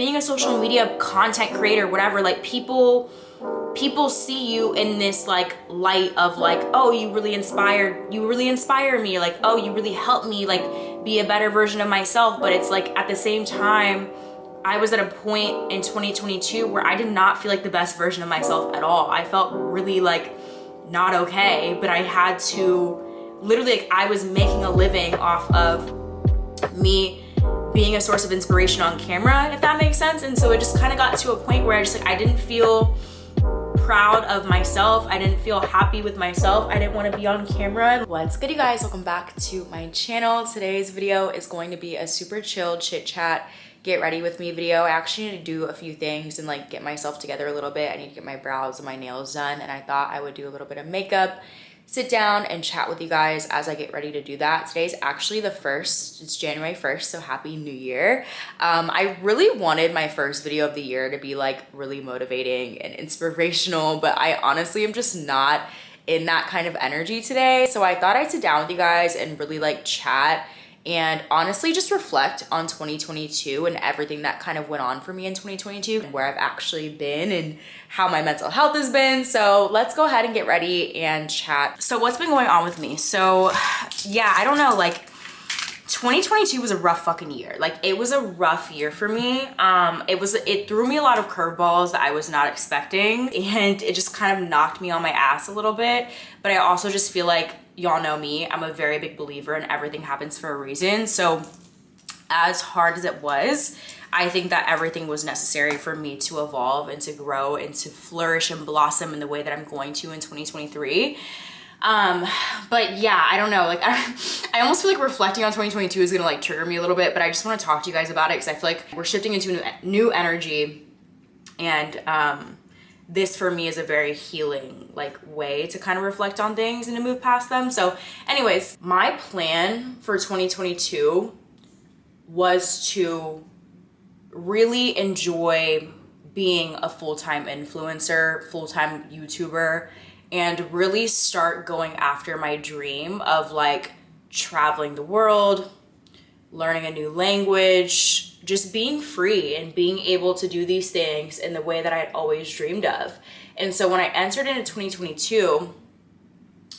being a social media content creator, whatever, like people see you in this like light of like, oh, you really inspire me, like, oh, you really helped me like be a better version of myself. But it's like at the same time, I was at a point in 2022 where I did not feel like the best version of myself at all. I felt really like not okay, but I had to literally, like, I was making a living off of me being a source of inspiration on camera, if that makes sense. And so it just kind of got to a point where I didn't feel proud of myself. I didn't feel happy with myself. I didn't want to be on camera. What's good, you guys? Welcome back to my channel. Today's video is going to be a super chill chit chat, get ready with me video. I actually need to do a few things and like get myself together a little bit. I need to get my brows and my nails done, and I thought I would do a little bit of makeup, sit down and chat with you guys as I get ready to do that. Today's actually the 1st, it's January 1st, so happy new year. I really wanted my first video of the year to be like really motivating and inspirational, but I honestly am just not in that kind of energy today. So I thought I'd sit down with you guys and really like chat and honestly just reflect on 2022 and everything that kind of went on for me in 2022 and where I've actually been and how my mental health has been. So let's go ahead and get ready and chat. So what's been going on with me? So yeah, I don't know, like 2022 was a rough fucking year. Like it was a rough year for me. It threw me a lot of curveballs that I was not expecting, and it just kind of knocked me on my ass a little bit. But I also just feel like, y'all know me, I'm a very big believer in everything happens for a reason. So as hard as it was, I think that everything was necessary for me to evolve and to grow and to flourish and blossom in the way that I'm going to in 2023. But yeah, I don't know, like I almost feel like reflecting on 2022 is gonna like trigger me a little bit, but I just want to talk to you guys about it because I feel like we're shifting into a new energy, and this for me is a very healing like way to kind of reflect on things and to move past them. So anyways, my plan for 2022 was to really enjoy being a full-time influencer, full-time YouTuber, and really start going after my dream of like traveling the world, learning a new language, just being free and being able to do these things in the way that I had always dreamed of. And so when I entered into 2022,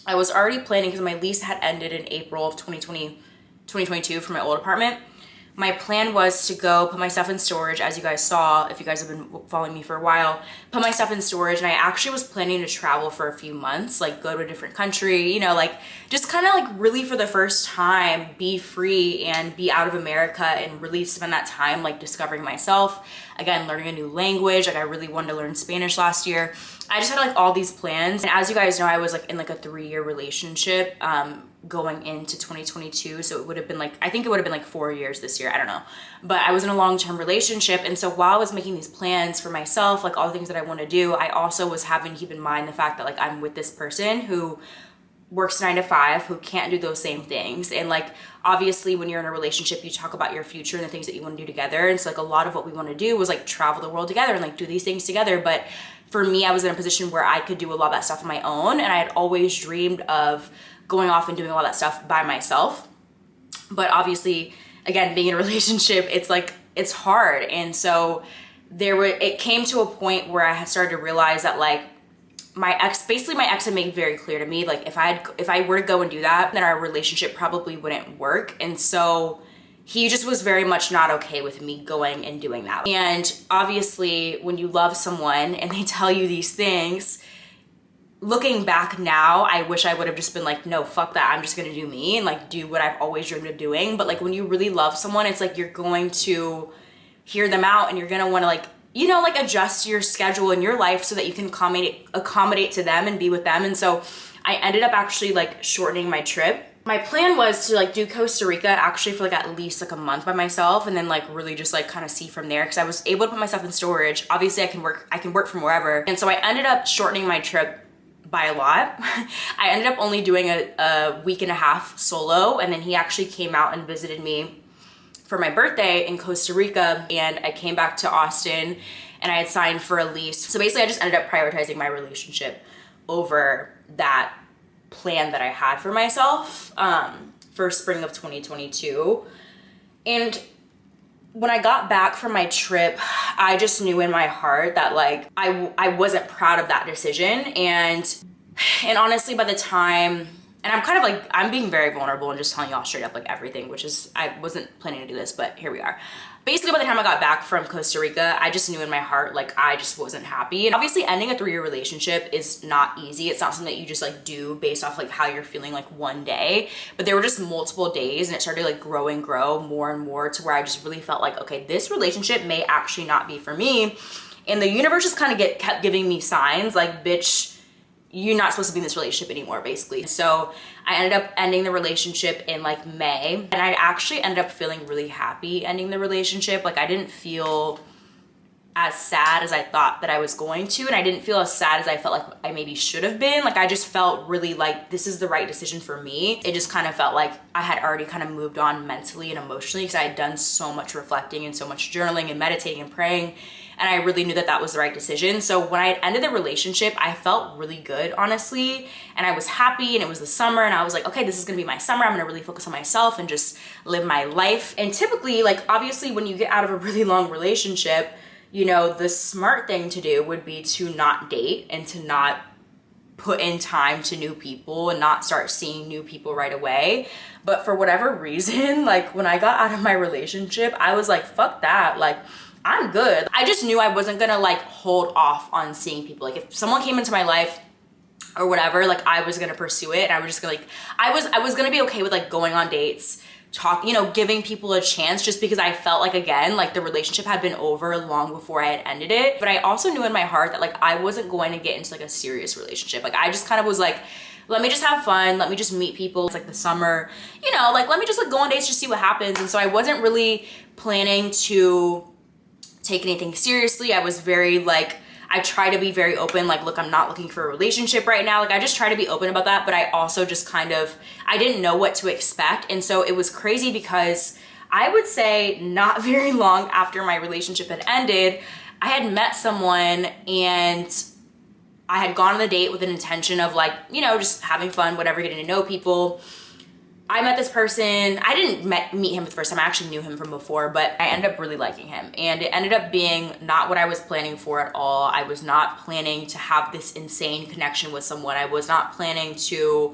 I was already planning, because my lease had ended in April of 2022 for my old apartment. My plan was to go put my stuff in storage, as you guys saw, if you guys have been following me for a while, put my stuff in storage. And I actually was planning to travel for a few months, like go to a different country, you know, like just kind of like really for the first time, be free and be out of America and really spend that time like discovering myself. Again, learning a new language. Like I really wanted to learn Spanish last year. I just had like all these plans. And as you guys know, I was like in like a 3-year relationship, going into 2022. So it would have been like, I think it would have been like 4 years this year. I don't know. But I was in a long-term relationship. And so while I was making these plans for myself, like all the things that I want to do, I also was having to keep in mind the fact that like I'm with this person who works 9 to 5, who can't do those same things. And like, obviously when you're in a relationship, you talk about your future and the things that you want to do together. And so like a lot of what we want to do was like travel the world together and like do these things together. But for me, I was in a position where I could do a lot of that stuff on my own. And I had always dreamed of going off and doing all that stuff by myself. But obviously, again, being in a relationship, it's like, it's hard. And so it came to a point where I had started to realize that like my ex had made very clear to me, like if I were to go and do that, then our relationship probably wouldn't work. And so he just was very much not okay with me going and doing that. And obviously when you love someone and they tell you these things, looking back now, I wish I would have just been like, no, fuck that. I'm just gonna do me and like do what I've always dreamed of doing. But like when you really love someone, it's like you're going to hear them out and you're gonna wanna like, you know, like adjust your schedule in your life so that you can accommodate to them and be with them. And so I ended up actually like shortening my trip. My plan was to like do Costa Rica actually for like at least like a month by myself, and then like really just like kind of see from there, because I was able to put my stuff in storage. Obviously I can work from wherever. And so I ended up shortening my trip by a lot. I ended up only doing a week and a half solo, and then he actually came out and visited me for my birthday in Costa Rica, and I came back to Austin and I had signed for a lease. So basically I just ended up prioritizing my relationship over that plan that I had for myself for spring of 2022. And when I got back from my trip, I just knew in my heart that like I wasn't proud of that decision. And honestly, by the time, and I'm kind of like, I'm being very vulnerable and just telling y'all straight up like everything, which is, I wasn't planning to do this, but here we are. Basically, by the time I got back from Costa Rica, I just knew in my heart, like, I just wasn't happy. And obviously ending a 3-year relationship is not easy. It's not something that you just like do based off like how you're feeling like one day, but there were just multiple days and it started like grow more and more to where I just really felt like, okay, this relationship may actually not be for me. And the universe just kind of kept giving me signs like, bitch, you're not supposed to be in this relationship anymore, basically. So I ended up ending the relationship in like May, and I actually ended up feeling really happy ending the relationship. Like I didn't feel as sad as I thought that I was going to, and I didn't feel as sad as I felt like I maybe should have been. Like I just felt really like this is the right decision for me. It just kind of felt like I had already kind of moved on mentally and emotionally because I had done so much reflecting and so much journaling and meditating and praying. And I really knew that that was the right decision. So when I had ended the relationship, I felt really good, honestly. And I was happy, and it was the summer, and I was like, okay, this is gonna be my summer. I'm gonna really focus on myself and just live my life. And typically, like obviously when you get out of a really long relationship, you know, the smart thing to do would be to not date and to not put in time to new people and not start seeing new people right away. But for whatever reason, like when I got out of my relationship, I was like, fuck that. Like, I'm good. I just knew I wasn't gonna like hold off on seeing people. Like if someone came into my life or whatever, like I was gonna pursue it, and I was just gonna like, I was gonna be okay with like going on dates, you know, giving people a chance, just because I felt like, again, like the relationship had been over long before I had ended it. But I also knew in my heart that like I wasn't going to get into like a serious relationship. Like I just kind of was like, let me just have fun. Let me just meet people. It's like the summer, you know, like let me just like go on dates, just see what happens. And so I wasn't really planning to take anything seriously. I was very like, I try to be very open, like, look, I'm not looking for a relationship right now. Like I just try to be open about that, but I also just kind of, I didn't know what to expect. And so it was crazy because I would say not very long after my relationship had ended, I had met someone and I had gone on the date with an intention of like, you know, just having fun, whatever, getting to know people. I met this person. I didn't meet him for the first time. I actually knew him from before, but I ended up really liking him. And it ended up being not what I was planning for at all. I was not planning to have this insane connection with someone. I was not planning to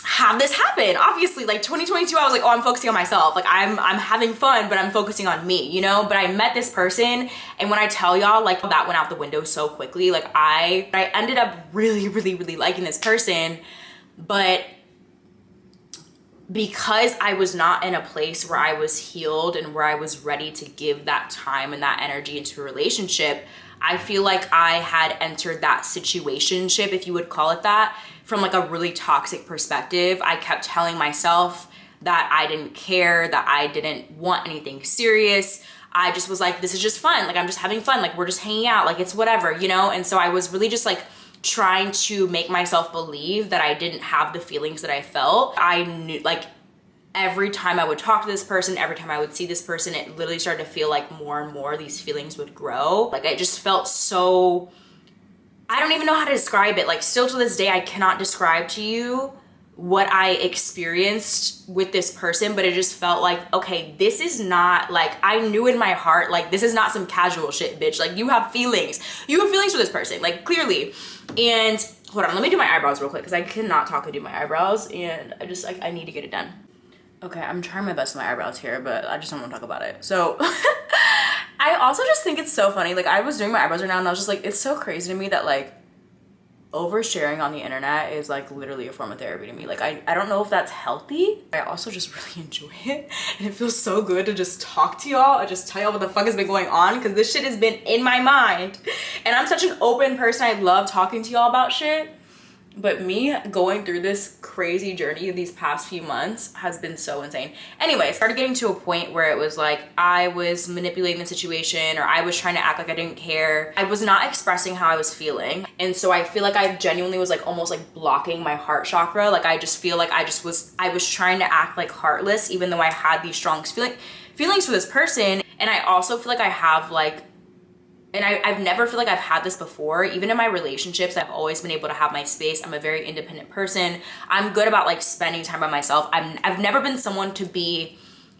have this happen. Obviously, like 2022, I was like, oh, I'm focusing on myself. Like I'm having fun, but I'm focusing on me, you know? But I met this person, and when I tell y'all, like that went out the window so quickly. Like I ended up really liking this person, but because I was not in a place where I was healed and where I was ready to give that time and that energy into a relationship, I feel like I had entered that situationship, if you would call it that, from like a really toxic perspective. I kept telling myself that I didn't care, that I didn't want anything serious. I just was like, this is just fun. Like I'm just having fun. Like we're just hanging out. Like it's whatever, you know? And so I was really just like trying to make myself believe that I didn't have the feelings that I felt. I knew, like every time I would talk to this person, every time I would see this person, it literally started to feel like more and more these feelings would grow. Like I just felt so, I don't even know how to describe it. Like still to this day, I cannot describe to you what I experienced with this person, but it just felt like, okay, this is not like, I knew in my heart, like this is not some casual shit, bitch. Like you have feelings. You have feelings for this person, like clearly. And hold on, let me do my eyebrows real quick because I cannot talk and do my eyebrows, and I just like, I need to get it done. Okay, I'm trying my best with my eyebrows here, but I just don't want to talk about it. So I also just think it's so funny. Like I was doing my eyebrows right now and I was just like, it's so crazy to me that like oversharing on the internet is like literally a form of therapy to me. Like I don't know if that's healthy. I also just really enjoy it, and it feels so good to just talk to y'all. I just tell y'all what the fuck has been going on, because this shit has been in my mind, and I'm such an open person. I love talking to y'all about shit. But me going through this crazy journey these past few months has been so insane. Anyway, I started getting to a point where it was like I was manipulating the situation, or I was trying to act like I didn't care. I was not expressing how I was feeling. And so I feel like I genuinely was like almost like blocking my heart chakra. Like I just feel like I was trying to act like heartless, even though I had these strong feelings for this person. And I also feel like I have like, and I've never feel like I've had this before. Even in my relationships, I've always been able to have my space. I'm a very independent person. I'm good about like spending time by myself. I've never been someone to be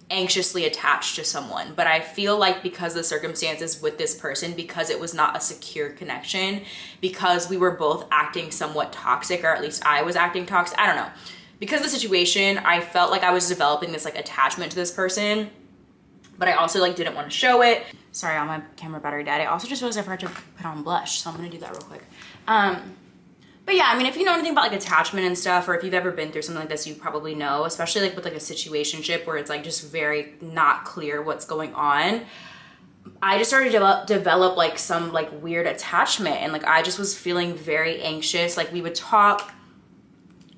anxiously attached to someone. But I feel like because the circumstances with this person, because it was not a secure connection, because we were both acting somewhat toxic, or at least I was acting toxic, I don't know. Because of the situation, I felt like I was developing this like attachment to this person, but I also like didn't want to show it. Sorry, on my camera battery died. I also just realized I forgot to put on blush, so I'm gonna do that real quick. But yeah, I mean, if you know anything about like attachment and stuff, or if you've ever been through something like this, you probably know, especially like with like a situationship where it's like just very not clear what's going on. I just started to develop like some like weird attachment, and like I just was feeling very anxious. Like we would talk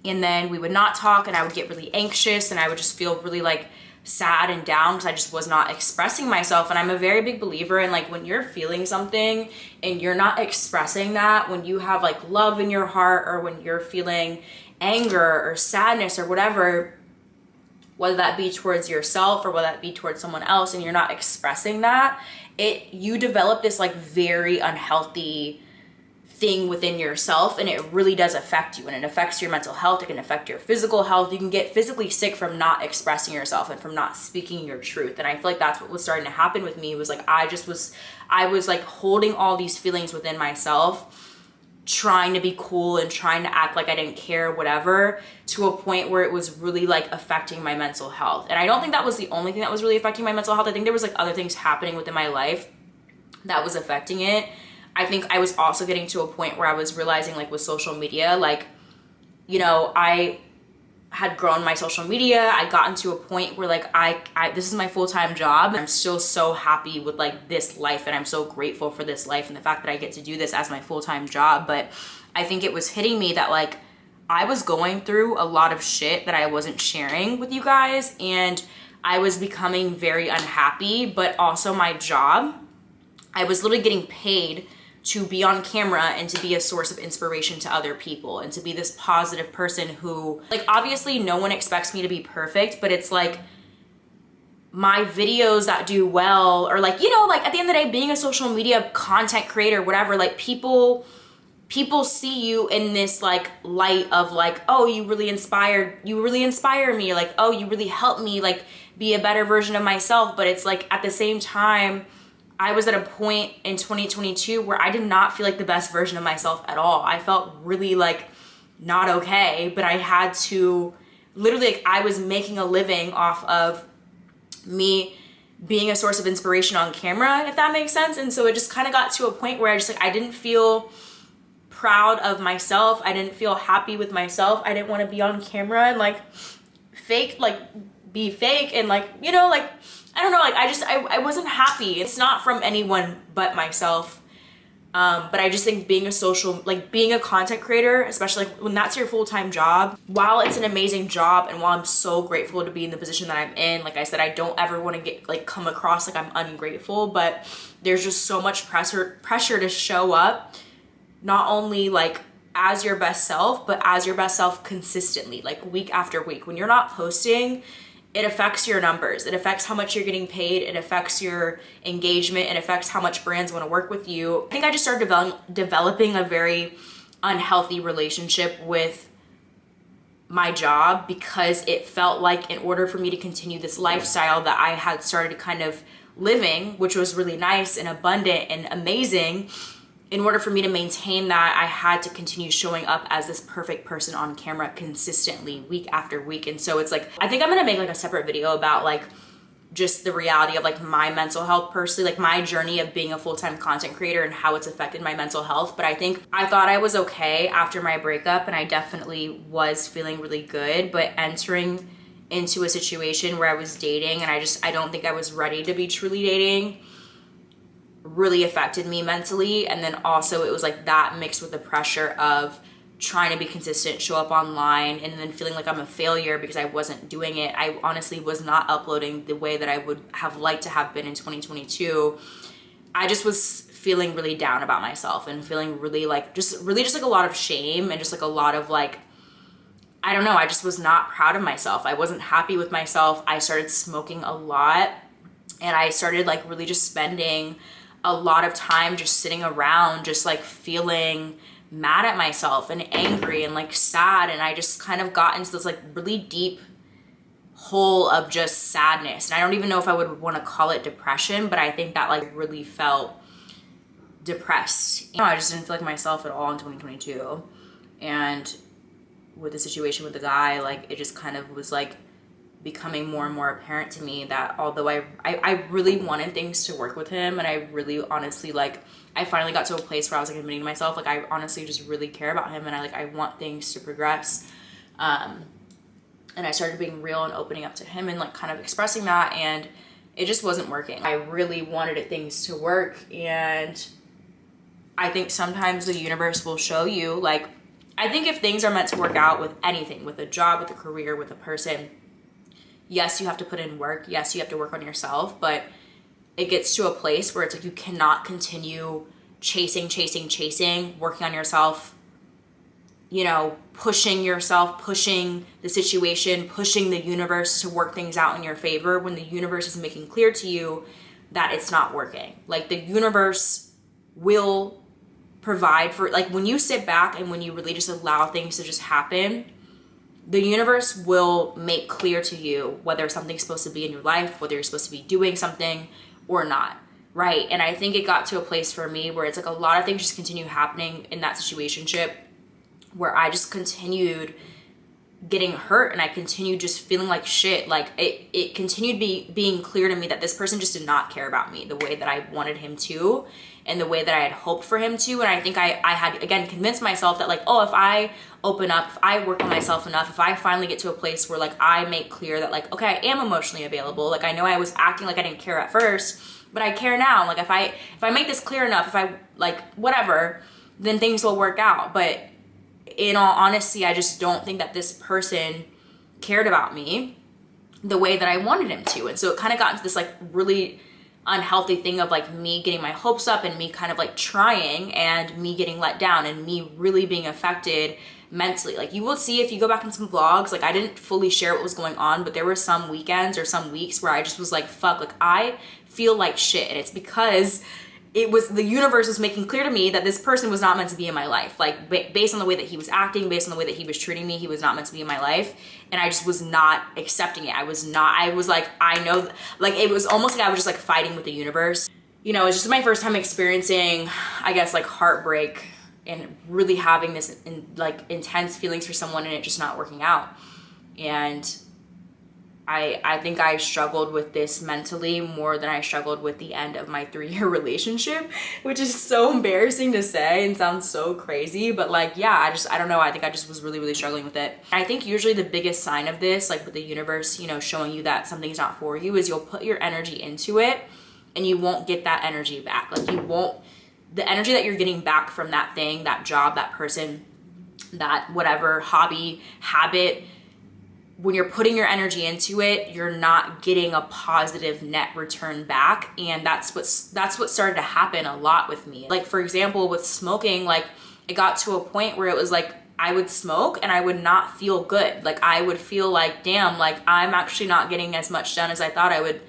and then we would not talk, and I would get really anxious, and I would just feel really like sad and down because I just was not expressing myself. And I'm a very big believer in like when you're feeling something and you're not expressing that, when you have like love in your heart, or when you're feeling anger or sadness or whatever, whether that be towards yourself or whether that be towards someone else, and you're not expressing that, you develop this like very unhealthy thing within yourself, and it really does affect you, and it affects your mental health. It can affect your physical health. You can get physically sick from not expressing yourself and from not speaking your truth. And I feel like that's what was starting to happen with me. Was like I was like holding all these feelings within myself, trying to be cool and trying to act like I didn't care, whatever, to a point where it was really like affecting my mental health. And I don't think that was the only thing that was really affecting my mental health. I think there was like other things happening within my life that was affecting it. I think I was also getting to a point where I was realizing, like with social media, like, you know, I had grown my social media. I got into a point where like this is my full-time job. I'm still so happy with like this life, and I'm so grateful for this life and the fact that I get to do this as my full-time job. But I think it was hitting me that like I was going through a lot of shit that I wasn't sharing with you guys, and I was becoming very unhappy. But also my job, I was literally getting paid to be on camera and to be a source of inspiration to other people, and to be this positive person who, like, obviously no one expects me to be perfect, but it's like my videos that do well, or like, you know, like at the end of the day, being a social media content creator, whatever, like people see you in this like light of like, oh, you really inspire me, like, oh, you really help me like be a better version of myself. But it's like at the same time, I was at a point in 2022 where I did not feel like the best version of myself at all. I felt really like not okay, but I had to literally, like, I was making a living off of me being a source of inspiration on camera, if that makes sense. And so it just kind of got to a point where I didn't feel proud of myself. I didn't feel happy with myself. I didn't want to be on camera and like be fake and like, you know, like, I don't know, like I wasn't happy. It's not from anyone but myself. But I just think being a content creator, especially like when that's your full-time job, while it's an amazing job and while I'm so grateful to be in the position that I'm in, like I said, I don't ever want to come across like I'm ungrateful, but there's just so much pressure to show up, not only like as your best self, but as your best self consistently, like week after week. When you're not posting, it affects your numbers. It affects how much you're getting paid. It affects your engagement. It affects how much brands want to work with you. I think I just started developing a very unhealthy relationship with my job, because it felt like in order for me to continue this lifestyle that I had started kind of living, which was really nice and abundant and amazing, in order for me to maintain that, I had to continue showing up as this perfect person on camera consistently week after week. And so it's like, I think I'm gonna make like a separate video about like just the reality of like my mental health personally, like my journey of being a full-time content creator and how it's affected my mental health. But I think I thought I was okay after my breakup, and I definitely was feeling really good, but entering into a situation where I was dating and I don't think I was ready to be truly dating really affected me mentally. And then also it was like that mixed with the pressure of trying to be consistent, show up online, and then feeling like I'm a failure because I wasn't doing it. I honestly was not uploading the way that I would have liked to have been in 2022. I just was feeling really down about myself and feeling really like just like a lot of shame and just like a lot of like, I don't know, I just was not proud of myself. I wasn't happy with myself. I started smoking a lot, and I started like really just spending a lot of time just sitting around, just like feeling mad at myself and angry and like sad. And I just kind of got into this like really deep hole of just sadness. And I don't even know if I would want to call it depression, but I think that like really felt depressed. I just didn't feel like myself at all in 2022. And with the situation with the guy, like it just kind of was like becoming more and more apparent to me that although I really wanted things to work with him, and I really honestly, like, I finally got to a place where I was like admitting to myself, like, I honestly just really care about him, and I want things to progress. And I started being real and opening up to him and like kind of expressing that, and it just wasn't working. I really wanted things to work, and I think sometimes the universe will show you, like, I think if things are meant to work out with anything, with a job, with a career, with a person, yes, you have to put in work. Yes, you have to work on yourself, but it gets to a place where it's like you cannot continue chasing, working on yourself, you know, pushing yourself, pushing the situation, pushing the universe to work things out in your favor when the universe is making clear to you that it's not working. Like, the universe will provide for, like, when you sit back and when you really just allow things to just happen, the universe will make clear to you whether something's supposed to be in your life, whether you're supposed to be doing something or not, right? And I think it got to a place for me where it's like a lot of things just continue happening in that situationship where I just continued getting hurt, and I continued just feeling like shit. Like, it continued being clear to me that this person just did not care about me the way that I wanted him to, and the way that I had hoped for him to. And I think I had, again, convinced myself that, like, oh, if I open up, if I work on myself enough, if I finally get to a place where, like, I make clear that, like, okay, I am emotionally available. Like, I know I was acting like I didn't care at first, but I care now. Like, if I make this clear enough, if I, like, whatever, then things will work out. But in all honesty, I just don't think that this person cared about me the way that I wanted him to. And so it kind of got into this like really unhealthy thing of like me getting my hopes up and me kind of like trying and me getting let down and me really being affected mentally. Like, you will see if you go back in some vlogs, like, I didn't fully share what was going on, but there were some weekends or some weeks where I just was like, fuck, like, I feel like shit. And it's because it was, the universe was making clear to me that this person was not meant to be in my life. Like, based on the way that he was acting, based on the way that he was treating me, he was not meant to be in my life. And I just was not accepting it. I was like, I know, like, it was almost like I was just like fighting with the universe. You know, it's just my first time experiencing, I guess, like, heartbreak and really having this like intense feelings for someone and it just not working out. And I think I struggled with this mentally more than I struggled with the end of my 3-year relationship, which is so embarrassing to say and sounds so crazy, but like, yeah, I don't know. I think I just was really, really struggling with it. I think usually the biggest sign of this, like with the universe, you know, showing you that something's not for you, is you'll put your energy into it and you won't get that energy back. Like, you won't, the energy that you're getting back from that thing, that job, that person, that whatever hobby, habit, when you're putting your energy into it, you're not getting a positive net return back. And that's what started to happen a lot with me. Like, for example, with smoking, like, it got to a point where it was like, I would smoke and I would not feel good. Like, I would feel like, damn, like, I'm actually not getting as much done as I thought I would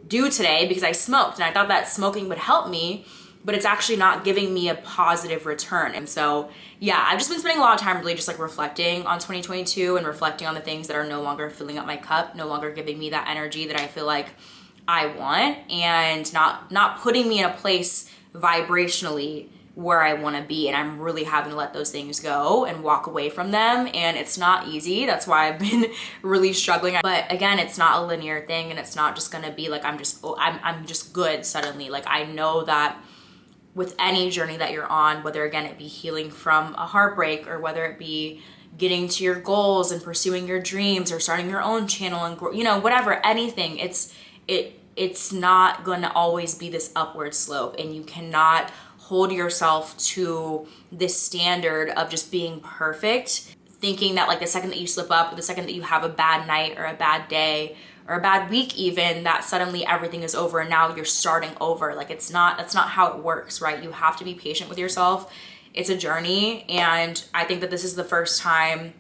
do today because I smoked. And I thought that smoking would help me, but it's actually not giving me a positive return. And so, yeah, I've just been spending a lot of time really just like reflecting on 2022 and reflecting on the things that are no longer filling up my cup, no longer giving me that energy that I feel like I want, and not putting me in a place vibrationally where I want to be. And I'm really having to let those things go and walk away from them. And it's not easy. That's why I've been really struggling. But again, it's not a linear thing, and it's not just going to be like, I'm just good suddenly. Like, I know that with any journey that you're on, whether again it be healing from a heartbreak or whether it be getting to your goals and pursuing your dreams or starting your own channel and you know, whatever, anything, it's not going to always be this upward slope, and you cannot hold yourself to this standard of just being perfect, thinking that like the second that you slip up or the second that you have a bad night or a bad day or a bad week even, that suddenly everything is over and now you're starting over. Like, that's not how it works, right? You have to be patient with yourself. It's a journey. And I think that this is the first time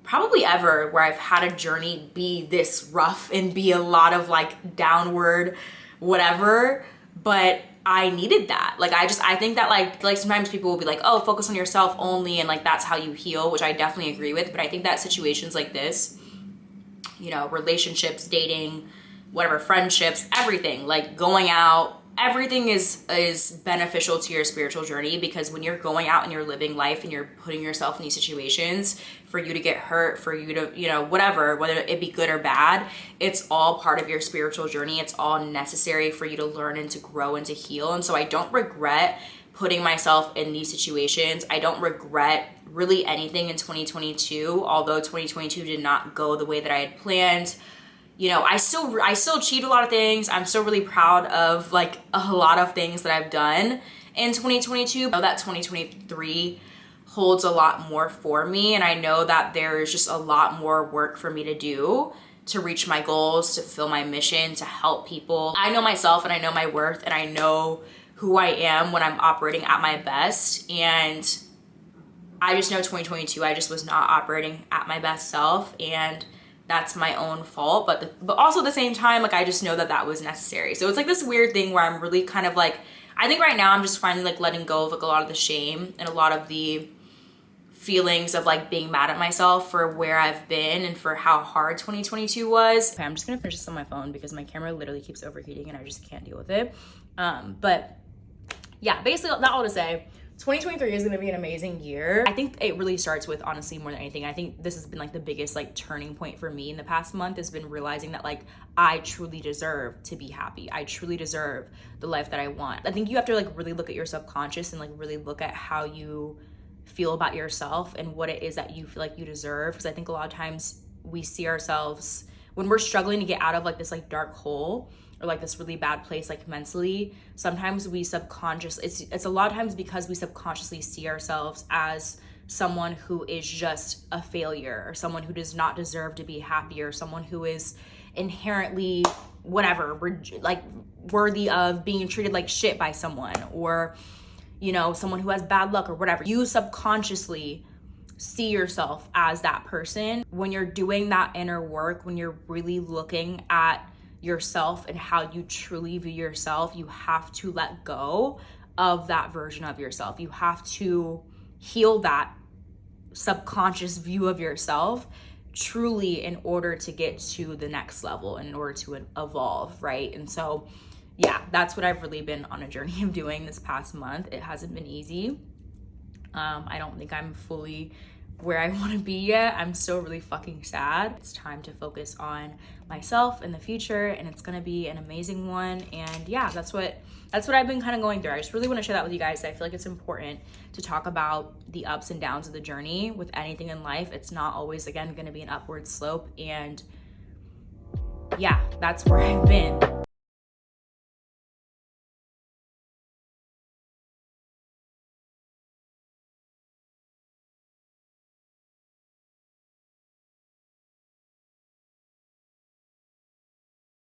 probably ever where I've had a journey be this rough and be a lot of like downward whatever, but I needed that. Like, I think that like sometimes people will be like, oh, focus on yourself only and like that's how you heal, which I definitely agree with. But I think that situations like this you know, relationships, dating, whatever, friendships, everything, like going out, everything is beneficial to your spiritual journey, because when you're going out and you're living life and you're putting yourself in these situations, for you to get hurt, for you to, you know, whatever, whether it be good or bad, it's all part of your spiritual journey. It's all necessary for you to learn and to grow and to heal. And so I don't regret putting myself in these situations. I don't regret really anything in 2022, although 2022 did not go the way that I had planned. You know, I still achieved a lot of things. I'm still really proud of like a lot of things that I've done in 2022. I know that 2023 holds a lot more for me, and I know that there's just a lot more work for me to do to reach my goals, to fulfill my mission, to help people. I know myself and I know my worth and I know who I am when I'm operating at my best, and I just know 2022 I just was not operating at my best self, and that's my own fault, but also at the same time, like I just know that that was necessary. So it's like this weird thing where I'm really kind of like, I think right now I'm just finally like letting go of like a lot of the shame and a lot of the feelings of like being mad at myself for where I've been and for how hard 2022 was. Okay, I'm just gonna finish this on my phone because my camera literally keeps overheating and I just can't deal with it. But yeah, basically not all to say, 2023 is going to be an amazing year. I think it really starts with, honestly, more than anything, I think this has been like the biggest like turning point for me in the past month, has been realizing that like I truly deserve to be happy. I truly deserve the life that I want. I think you have to like really look at your subconscious and like really look at how you feel about yourself and what it is that you feel like you deserve. Because I think a lot of times we see ourselves when we're struggling to get out of like this like dark hole or like this really bad place like mentally, sometimes we it's a lot of times because we subconsciously see ourselves as someone who is just a failure, or someone who does not deserve to be happy, or someone who is inherently whatever, like worthy of being treated like shit by someone, or you know, someone who has bad luck or whatever. You subconsciously see yourself as that person. When you're doing that inner work, when you're really looking at yourself and how you truly view yourself, you have to let go of that version of yourself. You have to heal that subconscious view of yourself truly in order to get to the next level and in order to evolve, right? And so yeah, that's what I've really been on a journey of doing this past month. It hasn't been easy. I don't think I'm fully where I want to be yet. I'm still really fucking sad. It's time to focus on myself in the future, and it's gonna be an amazing one. And yeah, that's what I've been kind of going through. I just really want to share that with you guys. I feel like it's important to talk about the ups and downs of the journey with anything in life. It's not always, again, gonna be an upward slope. And yeah, that's where I've been.